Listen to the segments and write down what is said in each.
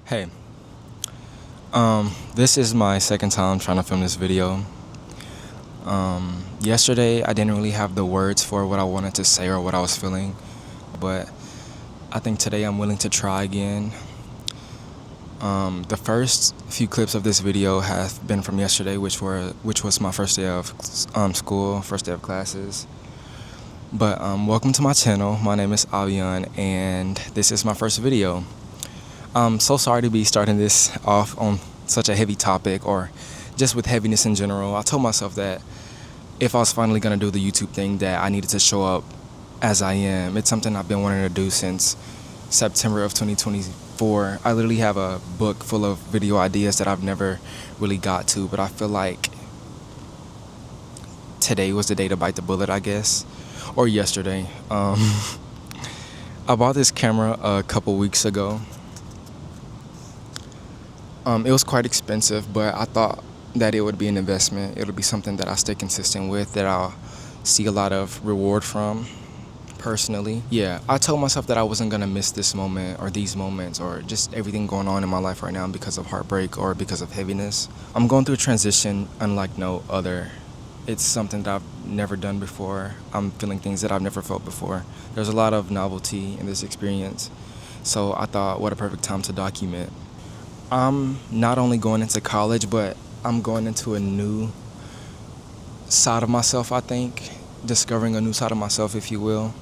Hey, this is my second time trying to film this video. Yesterday I didn't really have the words for what I wanted to say or what I was feeling, but I think today I'm willing to try again. The first few clips of this video have been from yesterday, which was my first day of school, first day of classes. But welcome to my channel. My name is Avian, and this is my first video. I'm so sorry to be starting this off on such a heavy topic, or just with heaviness in general. I told myself that if I was finally going to do the YouTube thing, that I needed to show up as I am. It's something I've been wanting to do since September of 2024. I literally have a book full of video ideas that I've never really got to, but I feel like today was the day to bite the bullet, I guess, or yesterday. I bought this camera a couple weeks ago. It was quite expensive, but I thought that it would be an investment. It would be something that I stay consistent with, that I'll see a lot of reward from personally. Yeah, I told myself that I wasn't going to miss this moment or these moments or just everything going on in my life right now because of heartbreak or because of heaviness. I'm going through a transition unlike no other. It's something that I've never done before. I'm feeling things that I've never felt before. There's a lot of novelty in this experience. So I thought, what a perfect time to document. I'm not only going into college, but I'm going into a new side of myself, I think. Discovering a new side of myself, if you will.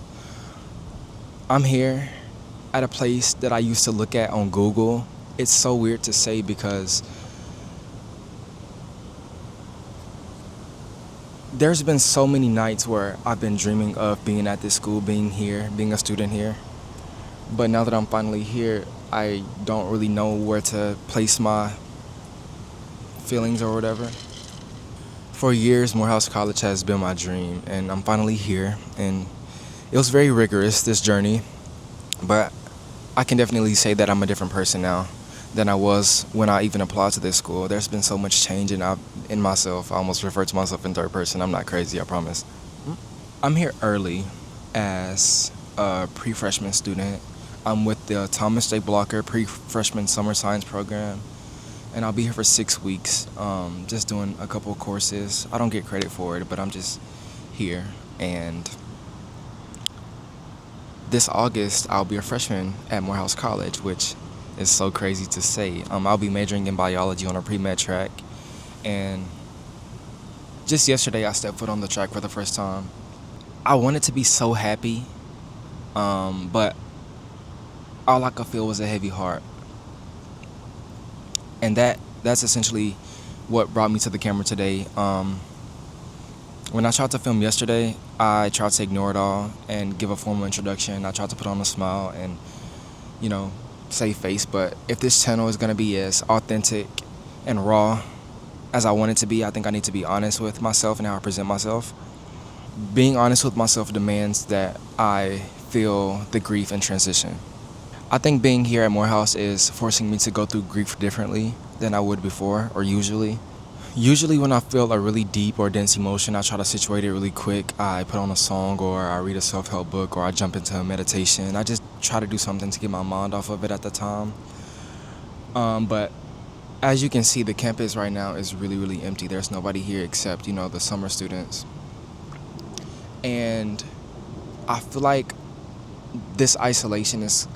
I'm here at a place that I used to look at on Google. It's so weird to say because there's been so many nights where I've been dreaming of being at this school, being here, being a student here. But now that I'm finally here, I don't really know where to place my feelings or whatever. For years, Morehouse College has been my dream, and I'm finally here. And it was very rigorous, this journey, but I can definitely say that I'm a different person now than I was when I even applied to this school. There's been so much change in myself. I almost refer to myself in third person. I'm not crazy, I promise. I'm here early as a pre-freshman student. I'm with the Thomas J. Blocker pre-freshman summer science program, and I'll be here for 6 weeks, just doing a couple of courses. I don't get credit for it, but I'm just here. And this August, I'll be a freshman at Morehouse College, which is so crazy to say. I'll be majoring in biology on a pre-med track, and just yesterday, I stepped foot on the track for the first time. I wanted to be so happy, but all I could feel was a heavy heart. And that's essentially what brought me to the camera today. When I tried to film yesterday, I tried to ignore it all and give a formal introduction. I tried to put on a smile and, save face. But if this channel is going to be as authentic and raw as I want it to be, I think I need to be honest with myself and how I present myself. Being honest with myself demands that I feel the grief and transition. I think being here at Morehouse is forcing me to go through grief differently than I would before or usually. Usually when I feel a really deep or dense emotion, I try to situate it really quick. I put on a song, or I read a self-help book, or I jump into a meditation. I just try to do something to get my mind off of it at the time. But as you can see, the campus right now is really, really empty. There's nobody here except, the summer students. And I feel like this isolation is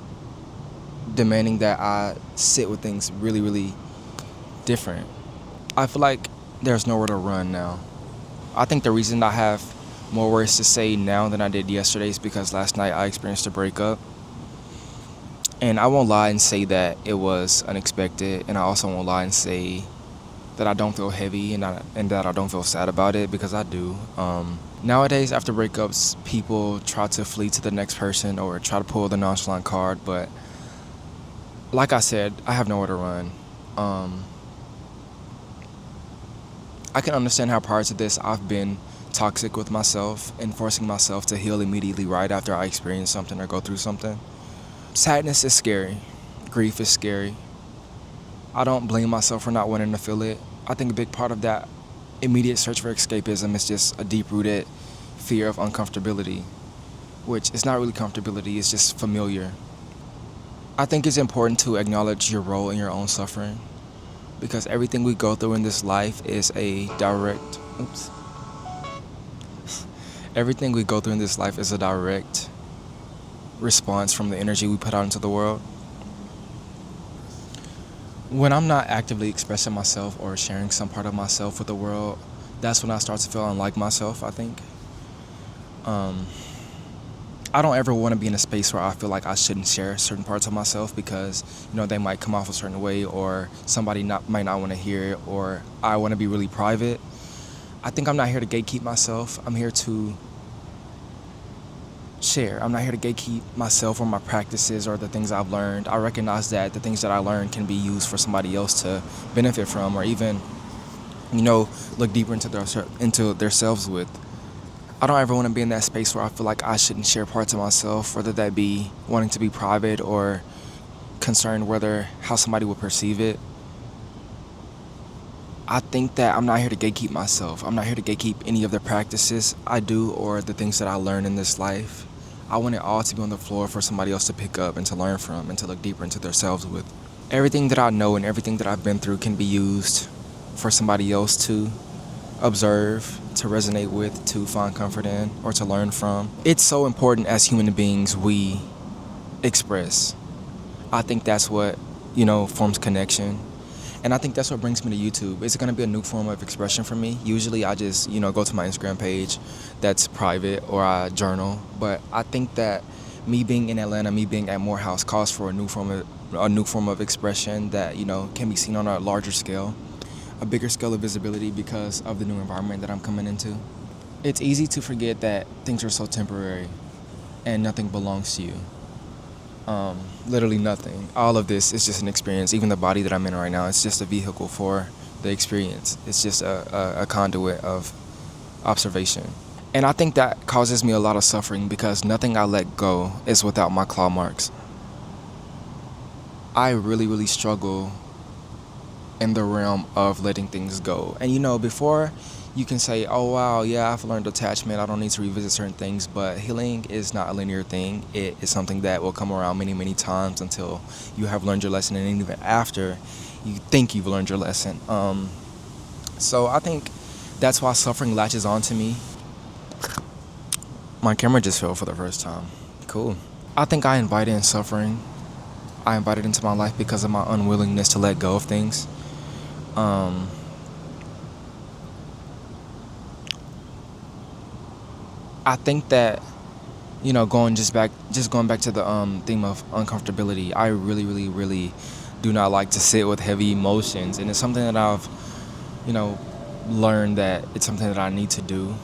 demanding that I sit with things really, really different. I feel like there's nowhere to run now. I think the reason I have more words to say now than I did yesterday is because last night I experienced a breakup. And I won't lie and say that it was unexpected, and I also won't lie and say that I don't feel heavy and that I don't feel sad about it, because I do. Nowadays, after breakups, people try to flee to the next person or try to pull the nonchalant card, but like I said, I have nowhere to run. I can understand how prior to this I've been toxic with myself and forcing myself to heal immediately right after I experience something or go through something. Sadness is scary. Grief is scary. I don't blame myself for not wanting to feel it. I think a big part of that immediate search for escapism is just a deep-rooted fear of uncomfortability, which is not really comfortability, it's just familiar. I think it's important to acknowledge your role in your own suffering because everything we go through in this life is a direct oops. Everything we go through in this life is a direct response from the energy we put out into the world. When I'm not actively expressing myself or sharing some part of myself with the world, that's when I start to feel unlike myself, I think. Um, I don't ever want to be in a space where I feel like I shouldn't share certain parts of myself because, they might come off a certain way or somebody might not want to hear it or I want to be really private. I think I'm not here to gatekeep myself. I'm here to share. I'm not here to gatekeep myself or my practices or the things I've learned. I recognize that the things that I learned can be used for somebody else to benefit from or even, look deeper into themselves with. I don't ever want to be in that space where I feel like I shouldn't share parts of myself, whether that be wanting to be private or concerned whether how somebody will perceive it. I think that I'm not here to gatekeep myself. I'm not here to gatekeep any of the practices I do or the things that I learn in this life. I want it all to be on the floor for somebody else to pick up and to learn from and to look deeper into themselves with. Everything that I know and everything that I've been through can be used for somebody else to observe, to resonate with, to find comfort in, or to learn from. It's so important as human beings we express. I think that's what, forms connection. And I think that's what brings me to YouTube. It's going to be a new form of expression for me. Usually I just, go to my Instagram page that's private or I journal. But I think that me being in Atlanta, me being at Morehouse calls for a new form of expression that, can be seen on a larger scale, a bigger scale of visibility because of the new environment that I'm coming into. It's easy to forget that things are so temporary and nothing belongs to you. Literally nothing. All of this is just an experience. Even the body that I'm in right now, it's just a vehicle for the experience. It's just a conduit of observation. And I think that causes me a lot of suffering because nothing I let go is without my claw marks. I really, really struggle in the realm of letting things go. And before you can say, oh wow, yeah, I've learned detachment, I don't need to revisit certain things, but healing is not a linear thing. It is something that will come around many, many times until you have learned your lesson, and even after you think you've learned your lesson. So I think that's why suffering latches onto me. My camera just fell for the first time. Cool. I think I invited in suffering. I invited into my life because of my unwillingness to let go of things. I think that, going back to the theme of uncomfortability, I really, really, really do not like to sit with heavy emotions, and it's something that I've, learned that it's something that I need to do.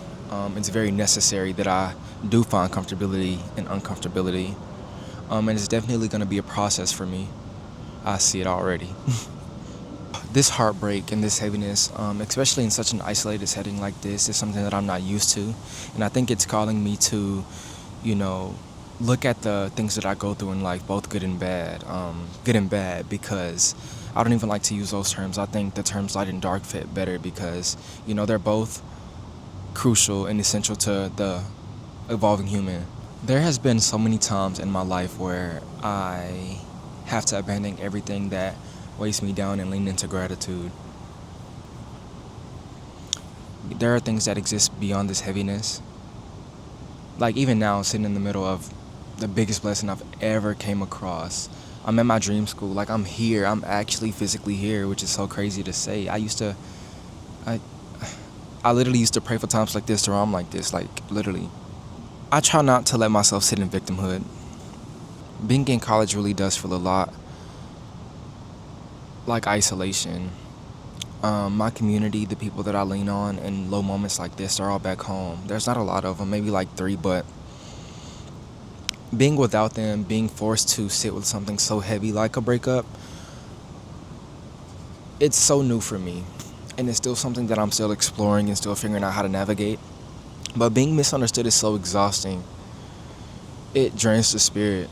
It's very necessary that I do find comfortability in uncomfortability, and it's definitely going to be a process for me. I see it already. This heartbreak and this heaviness, especially in such an isolated setting like this, is something that I'm not used to. And I think it's calling me to, look at the things that I go through in life, both good and bad. Good and bad because I don't even like to use those terms. I think the terms light and dark fit better because, they're both crucial and essential to the evolving human. There has been so many times in my life where I have to abandon everything that weighs me down and lean into gratitude. There are things that exist beyond this heaviness. Like even now, sitting in the middle of the biggest blessing I've ever came across. I'm at my dream school. Like I'm here. I'm actually physically here, which is so crazy to say. I literally used to pray for times like this where I'm like this, like literally. I try not to let myself sit in victimhood. Being in college really does feel a lot like isolation. My community, the people that I lean on in low moments like this, are all back home. There's not a lot of them, maybe like 3, but being without them, being forced to sit with something so heavy like a breakup, it's so new for me. And it's still something that I'm still exploring and still figuring out how to navigate. But being misunderstood is so exhausting. It drains the spirit.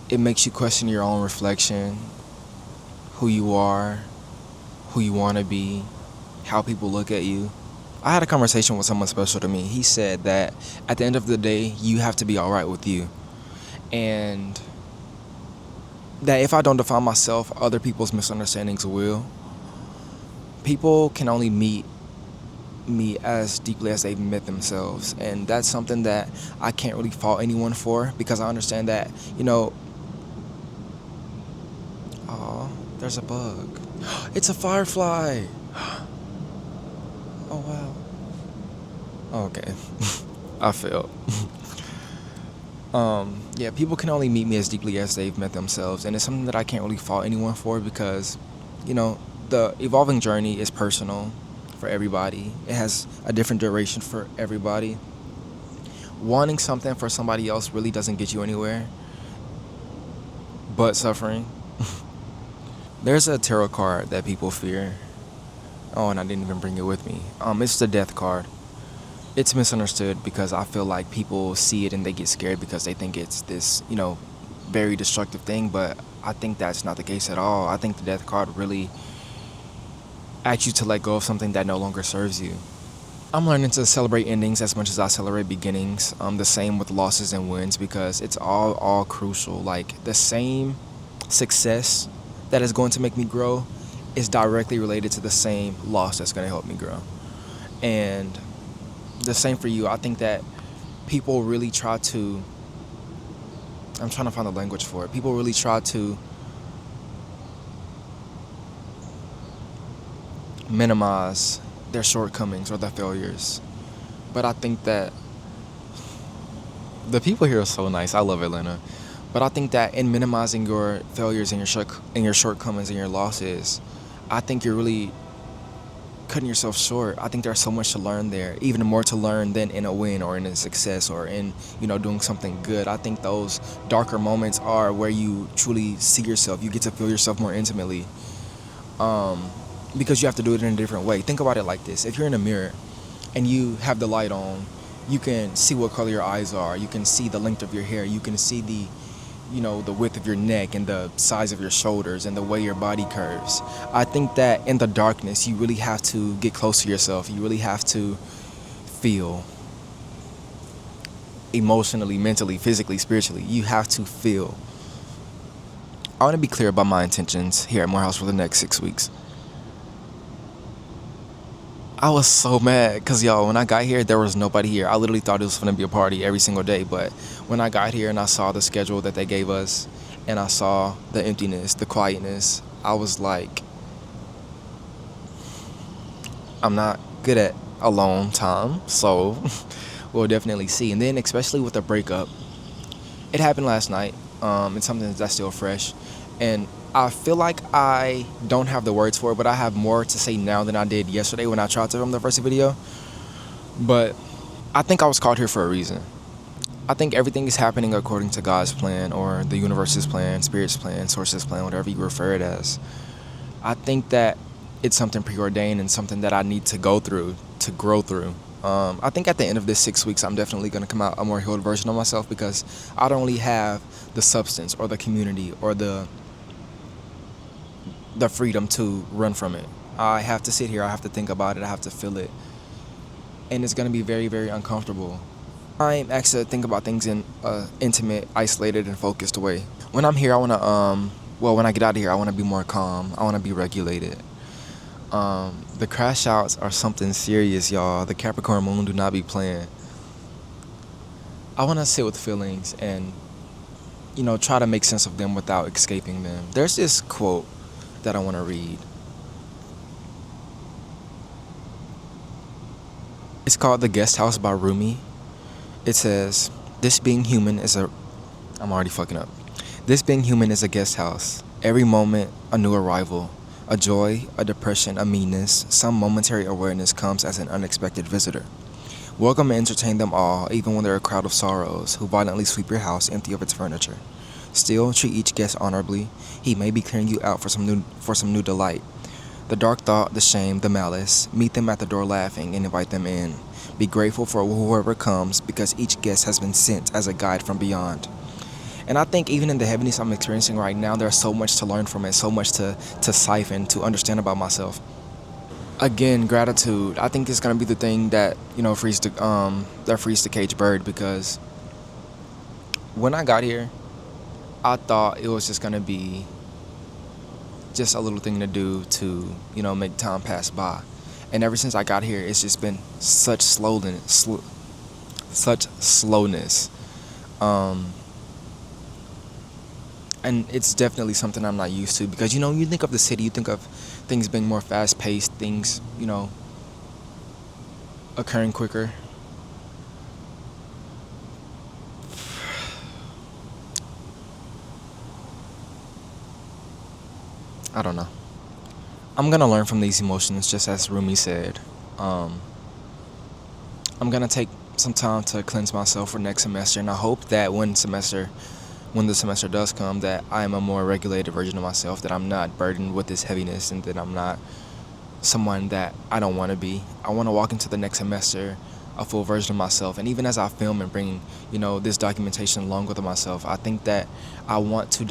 It makes you question your own reflection, who you are, who you want to be, how people look at you. I had a conversation with someone special to me. He said that at the end of the day, you have to be all right with you. And that if I don't define myself, other people's misunderstandings will. People can only meet me as deeply as they've met themselves, and that's something that I can't really fault anyone for, because I understand that, oh, there's a bug. It's a firefly. Oh wow. Okay. I failed. Yeah, people can only meet me as deeply as they've met themselves, and it's something that I can't really fault anyone for, because, you know, the evolving journey is personal for everybody. It has a different duration for everybody. Wanting something for somebody else really doesn't get you anywhere, but suffering. There's a tarot card that people fear. Oh, and I didn't even bring it with me. It's the death card. It's misunderstood because I feel like people see it and they get scared because they think it's this, very destructive thing, but I think that's not the case at all. I think the death card really asks you to let go of something that no longer serves you. I'm learning to celebrate endings as much as I celebrate beginnings. The same with losses and wins, because it's all crucial. Like, the same success that is going to make me grow is directly related to the same loss that's going to help me grow. And the same for you. I think that people really try to, I'm trying to find the language for it. People really try to minimize their shortcomings or their failures. But I think that the people here are so nice. I love Atlanta. But I think that in minimizing your failures and your shortcomings and your losses, I think you're really cutting yourself short. I think there's so much to learn there, even more to learn than in a win or in a success or in, doing something good. I think those darker moments are where you truly see yourself. You get to feel yourself more intimately, because you have to do it in a different way. Think about it like this. If you're in a mirror and you have the light on, you can see what color your eyes are. You can see the length of your hair. You can see the width of your neck and the size of your shoulders and the way your body curves. I think that in the darkness, you really have to get close to yourself. You really have to feel emotionally, mentally, physically, spiritually. You have to feel. I want to be clear about my intentions here at Morehouse for the next 6 weeks. I was so mad because, y'all, when I got here, there was nobody here. I literally thought it was going to be a party every single day. But when I got here and I saw the schedule that they gave us and I saw the emptiness, the quietness, I was like, I'm not good at alone time, so we'll definitely see. And then especially with the breakup, it happened last night. It's something that's still fresh. And I feel like I don't have the words for it, but I have more to say now than I did yesterday when I tried to film the first video. But I think I was called here for a reason. I think everything is happening according to God's plan, or the universe's plan, spirit's plan, source's plan, whatever you refer it as. I think that it's something preordained and something that I need to go through, to grow through. I think at the end of this 6 weeks, I'm definitely going to come out a more healed version of myself, because I don't really have the substance or the community or the freedom to run from it. I have to sit here, I have to think about it, I have to feel it. And it's going to be very, very uncomfortable. I'm actually think about things in an intimate, isolated, and focused way. When I'm here, I want to, when I get out of here, I want to be more calm. I want to be regulated. The crash outs are something serious, y'all. The Capricorn moon do not be playing. I want to sit with feelings and, try to make sense of them without escaping them. There's this quote that I want to read. It's called The Guest House by Rumi. It says, This being human is a guest house. Every moment, a new arrival. A joy, a depression, a meanness, some momentary awareness comes as an unexpected visitor. Welcome and entertain them all, even when they're a crowd of sorrows who violently sweep your house empty of its furniture. Still, treat each guest honorably. He may be clearing you out for some new delight. The dark thought, the shame, the malice, meet them at the door laughing and invite them in. Be grateful for whoever comes, because each guest has been sent as a guide from beyond. And I think even in the heaviness I'm experiencing right now, there's so much to learn from it, so much to siphon, to understand about myself. Again, gratitude. I think it's gonna be the thing that frees the caged bird, because when I got here, I thought it was just gonna be just a little thing to do to, make time pass by. And ever since I got here, it's just been such slowness. Um, and it's definitely something I'm not used to because, you think of the city, you think of things being more fast paced, things, occurring quicker. I don't know. I'm gonna learn from these emotions, just as Rumi said. Um, I'm gonna take some time to cleanse myself for next semester, and I hope that when the semester does come, that I am a more regulated version of myself, that I'm not burdened with this heaviness, and that I'm not someone that I don't want to be. I want to walk into the next semester a full version of myself, and even as I film and bring, this documentation along with myself, I think that I want to,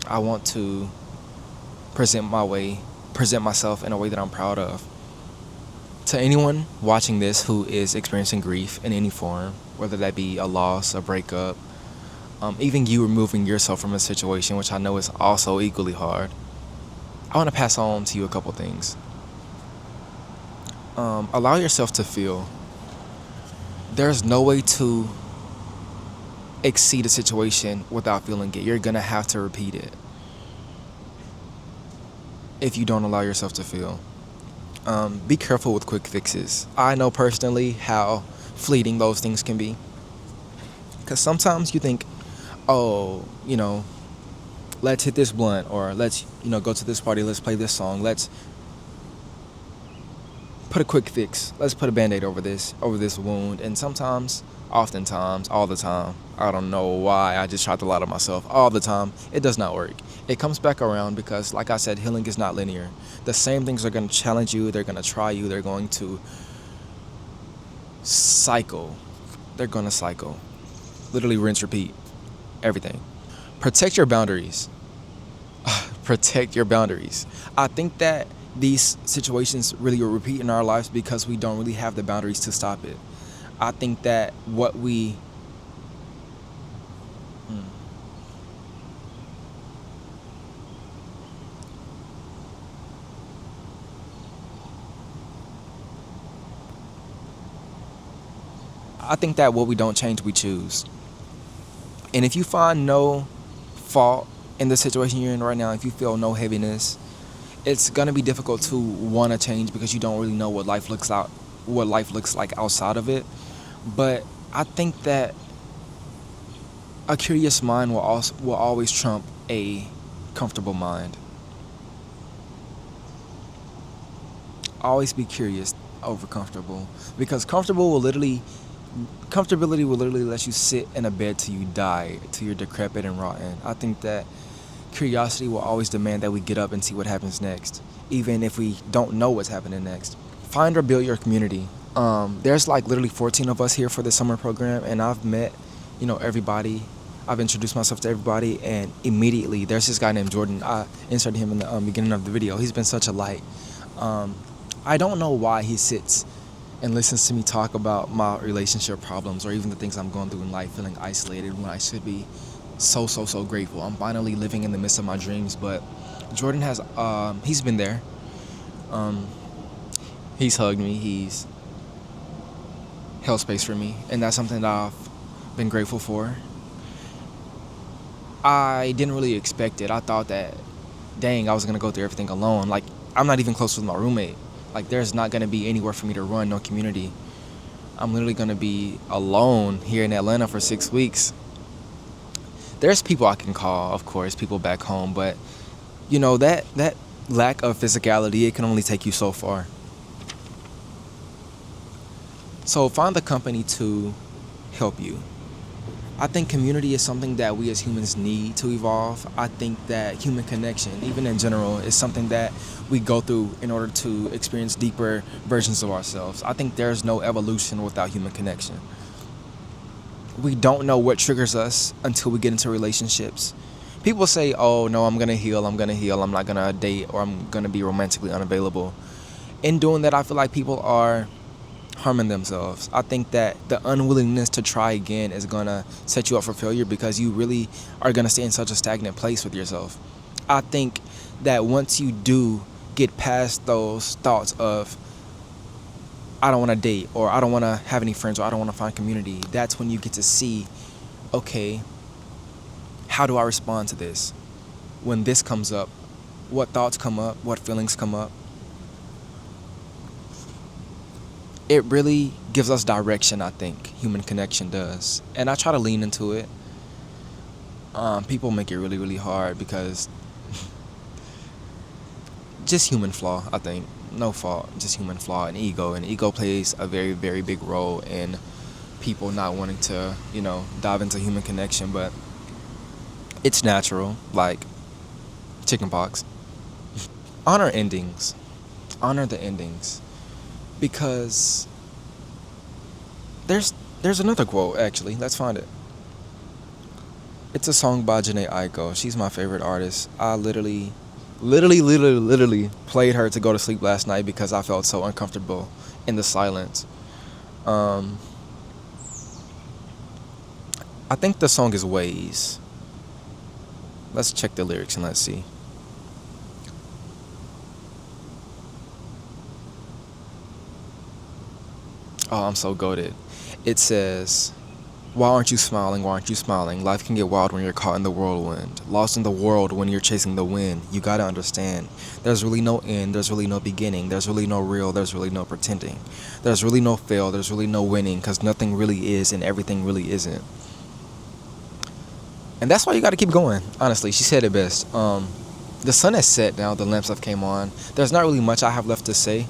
I want to present myself in a way that I'm proud of. To anyone watching this who is experiencing grief in any form, whether that be a loss, a breakup, even you removing yourself from a situation, which I know is also equally hard, I want to pass on to you a couple things. Allow yourself to feel. There's no way to exceed a situation without feeling it. You're gonna have to repeat it if you don't allow yourself to feel. Be careful with quick fixes. I know personally how fleeting those things can be. Because sometimes you think, oh, let's hit this blunt, or let's, go to this party, let's play this song, let's put a quick fix, let's put a band-aid over this wound. And sometimes, oftentimes, all the time, I don't know why, I just try to lie to myself, all the time, it does not work. It comes back around because, like I said, healing is not linear. The same things are going to challenge you, they're going to try you, they're going to cycle. Literally rinse, repeat, everything. Protect your boundaries. Protect your boundaries. I think that these situations really repeat in our lives because we don't really have the boundaries to stop it. I think that what we don't change, we choose. And if you find no fault in the situation you're in right now, if you feel no heaviness, it's gonna be difficult to want to change because you don't really know what life looks like outside of it. But I think that a curious mind will always trump a comfortable mind. Always be curious over comfortable, because comfortability will literally let you sit in a bed till you die, till you're decrepit and rotten. I think that curiosity will always demand that we get up and see what happens next, even if we don't know what's happening next. Find or build your community. There's like literally 14 of us here for the summer program, and I've met, everybody. I've introduced myself to everybody, and immediately there's this guy named Jordan. I inserted him in the beginning of the video. He's been such a light. I don't know why he sits and listens to me talk about my relationship problems or even the things I'm going through in life, feeling isolated when I should be so grateful. I'm finally living in the midst of my dreams. But Jordan he's been there. He's hugged me. He's held space for me, and that's something that I've been grateful for. I didn't really expect it. I thought that, dang, I was gonna go through everything alone. Like, I'm not even close with my roommate. Like, there's not gonna be anywhere for me to run, no community. I'm literally gonna be alone here in Atlanta for 6 weeks. There's people I can call, of course, people back home, but that lack of physicality, it can only take you so far. So find the company to help you. I think community is something that we as humans need to evolve. I think that human connection, even in general, is something that we go through in order to experience deeper versions of ourselves. I think there's no evolution without human connection. We don't know what triggers us until we get into relationships. People say, oh, no, I'm going to heal, I'm not going to date, or I'm going to be romantically unavailable. In doing that, I feel like people are harming themselves. I think that the unwillingness to try again is gonna set you up for failure because you really are gonna stay in such a stagnant place with yourself. I think that once you do get past those thoughts of I don't want to date or I don't want to have any friends or I don't want to find community, that's when you get to see, okay, how do I respond to this? When this comes up, what thoughts come up, what feelings come up? It really gives us direction, I think, human connection does. And I try to lean into it. People make it really, really hard because just human flaw, I think. No fault, just human flaw and ego. And ego plays a very, very big role in people not wanting to, dive into human connection. But it's natural, like chickenpox. Honor endings. Honor the endings. Because there's another quote, actually. Let's find it. It's a song by Jhené Aiko. She's my favorite artist. I literally played her to go to sleep last night because I felt so uncomfortable in the silence. I think the song is Ways. Let's check the lyrics and let's see. Oh, I'm so goated. It says, why aren't you smiling? Why aren't you smiling? Life can get wild when you're caught in the whirlwind. Lost in the world when you're chasing the wind. You gotta understand. There's really no end. There's really no beginning. There's really no real. There's really no pretending. There's really no fail. There's really no winning. Because nothing really is and everything really isn't. And that's why you gotta keep going. Honestly, she said it best. The sun has set now. The lamps have came on. There's not really much I have left to say.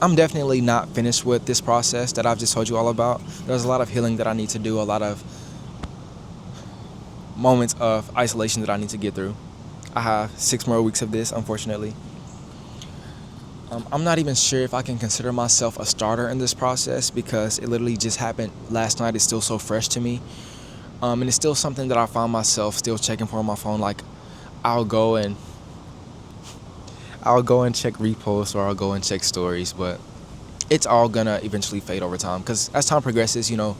I'm definitely not finished with this process that I've just told you all about. There's a lot of healing that I need to do, a lot of moments of isolation that I need to get through. I have 6 more weeks of this, unfortunately. I'm not even sure if I can consider myself a starter in this process because it literally just happened last night. It's still so fresh to me. And it's still something that I find myself still checking for on my phone. Like, I'll go and check reposts or I'll go and check stories, but it's all gonna eventually fade over time because as time progresses, the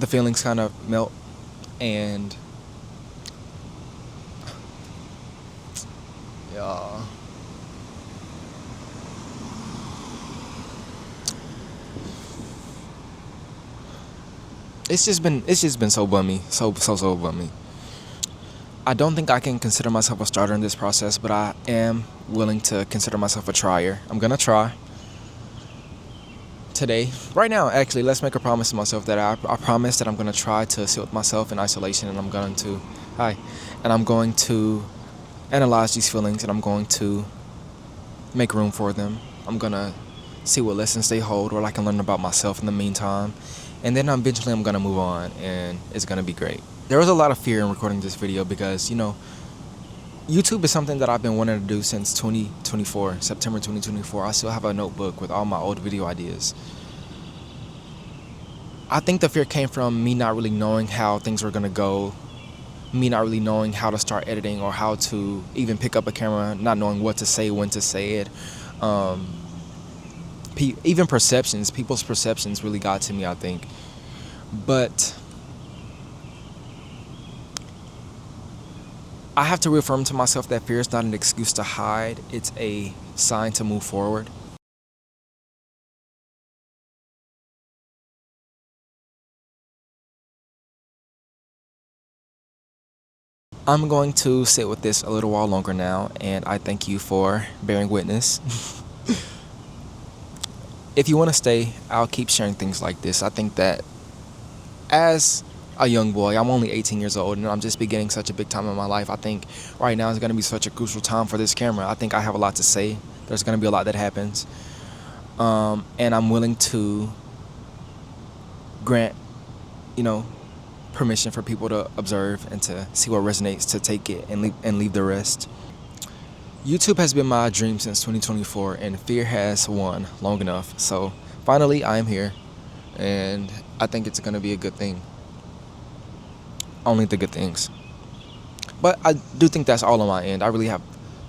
feelings kind of melt and yeah. It's just been so bummy, so bummy. I don't think I can consider myself a starter in this process, but I am willing to consider myself a trier. I'm gonna try today. Right now, actually, let's make a promise to myself that I promise that I'm gonna try to sit with myself in isolation and I'm going to analyze these feelings and I'm going to make room for them. I'm gonna see what lessons they hold, what I can learn about myself in the meantime. And then eventually I'm gonna move on and it's gonna be great. There was a lot of fear in recording this video because, YouTube is something that I've been wanting to do since September 2024. I still have a notebook with all my old video ideas. I think the fear came from me not really knowing how things were gonna go, me not really knowing how to start editing or how to even pick up a camera, not knowing what to say, when to say it. Even people's perceptions really got to me, I think. But I have to reaffirm to myself that fear is not an excuse to hide. It's a sign to move forward. I'm going to sit with this a little while longer now, and I thank you for bearing witness. If you want to stay, I'll keep sharing things like this. I think that as a young boy, I'm only 18 years old and I'm just beginning such a big time in my life. I think right now is going to be such a crucial time for this camera. I think I have a lot to say. There's going to be a lot that happens. And I'm willing to grant, permission for people to observe and to see what resonates, to take it and leave the rest. YouTube has been my dream since 2024 and fear has won long enough. So finally I am here and I think it's going to be a good thing. Only the good things. But I do think that's all on my end. I really have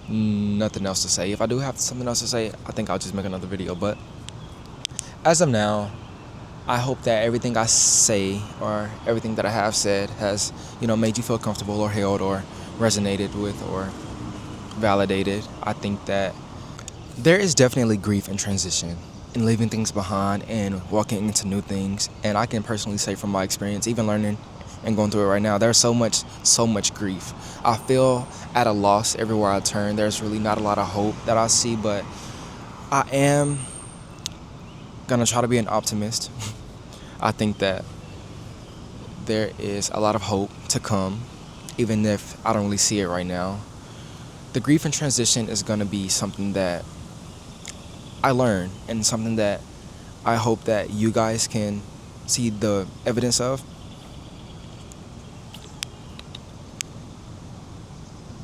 nothing else to say. If I do have something else to say, I think I'll just make another video. But As of now, I hope that everything I say or everything that I have said has, made you feel comfortable or held or resonated with or validated. I think that there is definitely grief in transition and leaving things behind and walking into new things. And I can personally say from my experience, even learning and going through it right now, there's so much grief. I feel at a loss everywhere I turn. There's really not a lot of hope that I see, but I am gonna try to be an optimist. I think that there is a lot of hope to come, even if I don't really see it right now. The grief and transition is gonna be something that I learn and something that I hope that you guys can see the evidence of.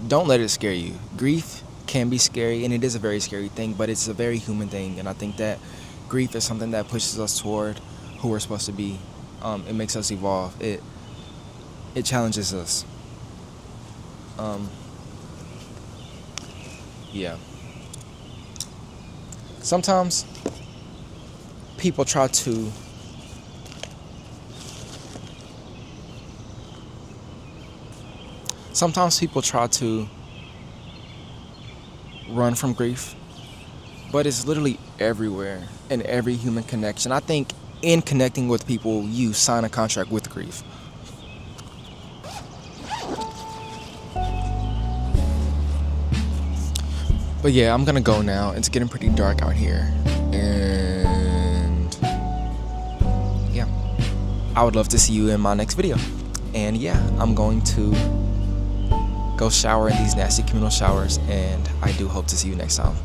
Don't let it scare you. Grief can be scary, and it is a very scary thing, but it's a very human thing, and I think that grief is something that pushes us toward who we're supposed to be. It makes us evolve. It challenges us. Um, yeah. Sometimes people try to run from grief, but it's literally everywhere in every human connection. I think in connecting with people, you sign a contract with grief. But yeah, I'm gonna go now. It's getting pretty dark out here. And yeah, I would love to see you in my next video. And yeah, I'm going to go shower in these nasty communal showers, and I do hope to see you next time.